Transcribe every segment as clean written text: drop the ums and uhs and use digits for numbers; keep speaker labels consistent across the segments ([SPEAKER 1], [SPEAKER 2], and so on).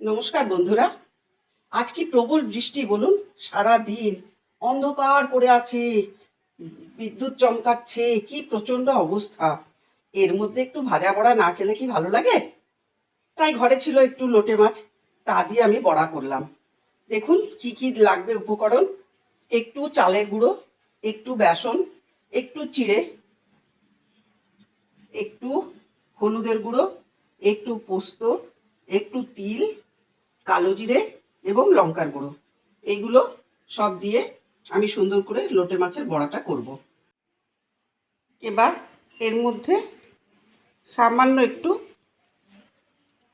[SPEAKER 1] নমস্কার বন্ধুরা। আজ কি প্রবল বৃষ্টি বলুন, সারা দিন অন্ধকার করে আছে, বিদ্যুৎ চমকাচ্ছে, কি প্রচন্ড অবস্থা। এর মধ্যে একটু ভাজা বড়া না খেলে কি ভালো লাগে? তাই ঘরে ছিল একটু লোটে মাছ, তা দিয়ে আমি বড়া করলাম। দেখুন কি কি লাগবে উপকরণ: একটু চালের গুঁড়ো, একটু বেসন, একটু চিড়ে, একটু হলুদের গুঁড়ো, একটু পোস্ত, একটু তিল, কালো জিরে এবং লঙ্কার গুঁড়ো। এইগুলো সব দিয়ে আমি সুন্দর করে লোটে মাছের বড়াটা করব। এবার এর মধ্যে সামান্য একটু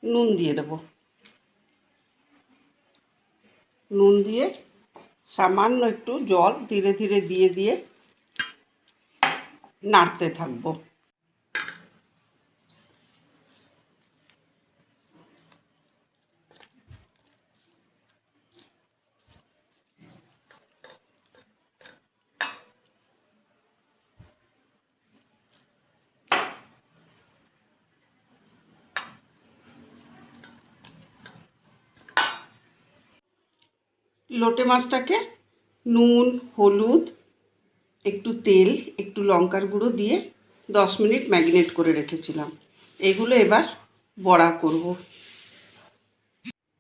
[SPEAKER 1] নুন দিয়ে দেব। নুন দিয়ে সামান্য একটু জল ধীরে ধীরে দিয়ে দিয়ে নাড়তে থাকবো। লোটে মাছটাকে নুন, হলুদ, একটু তেল, একটু লঙ্কার গুঁড়ো দিয়ে 10 মিনিট ম্যারিনেট করে রেখেছিলাম। এগুলো এবার বড়া করব।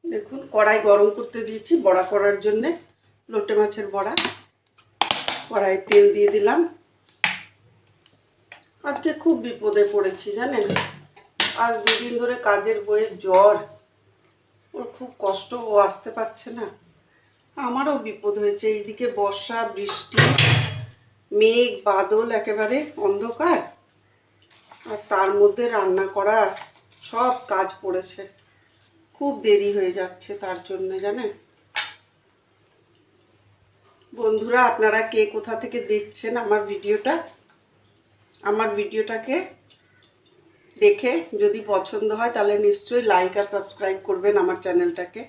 [SPEAKER 1] দেখুন কড়াই গরম করতে দিয়েছি বড়া করার জন্যে। লোটে মাছের বড়া, কড়াই তেল দিয়ে দিলাম। আজকে খুব বিপদে পড়েছি জানেন। আজ দুদিন ধরে কাজের বইয়ের জ্বর, ওর খুব কষ্ট, ও আসতে পারছে না। আমারও বিপদ হয়েছে। এইদিকে বর্ষা, বৃষ্টি, মেঘ বাদল, একেবারে অন্ধকার, আর তার মধ্যে রান্না করা, সব কাজ পড়েছে। খুব দেরি হয়ে যাচ্ছে তার জন্য জানেন। বন্ধুরা, আপনারা কে কোথা থেকে দেখছেন আমার ভিডিওটাকে দেখে যদি পছন্দ হয় তাহলে নিশ্চয়ই লাইক আর সাবস্ক্রাইব করবেন আমার চ্যানেলটাকে।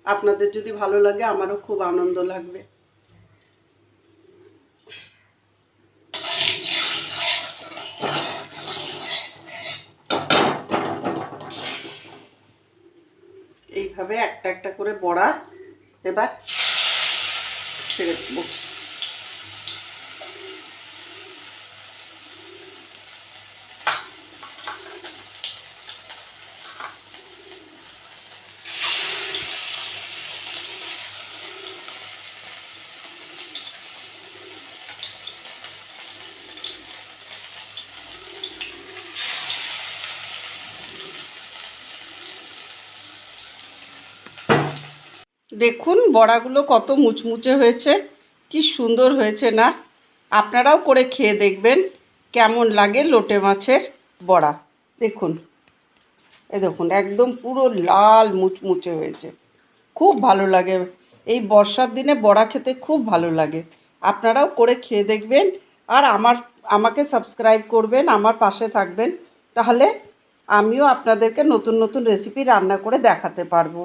[SPEAKER 1] আপনাদের যদি ভালো লাগে আমারও খুব আনন্দ লাগবে। এইভাবে একটা একটা করে বড়া এবার ছেড়ে দেবো। দেখুন বড়াগুলো কত মুচমুচে হয়েছে, কি সুন্দর হয়েছে না? আপনারাও করে খেয়ে দেখবেন কেমন লাগে লোটে মাছের বড়া। দেখুন, দেখুন একদম পুরো লাল মুচমুচে হয়েছে, খুব ভালো লাগে। এই বর্ষার দিনে বড়া খেতে খুব ভালো লাগে। আপনারাও করে খেয়ে দেখবেন আর আমাকে সাবস্ক্রাইব করবেন, আমার পাশে থাকবেন, তাহলে আমিও আপনাদেরকে নতুন নতুন রেসিপি রান্না করে দেখাতে পারবো।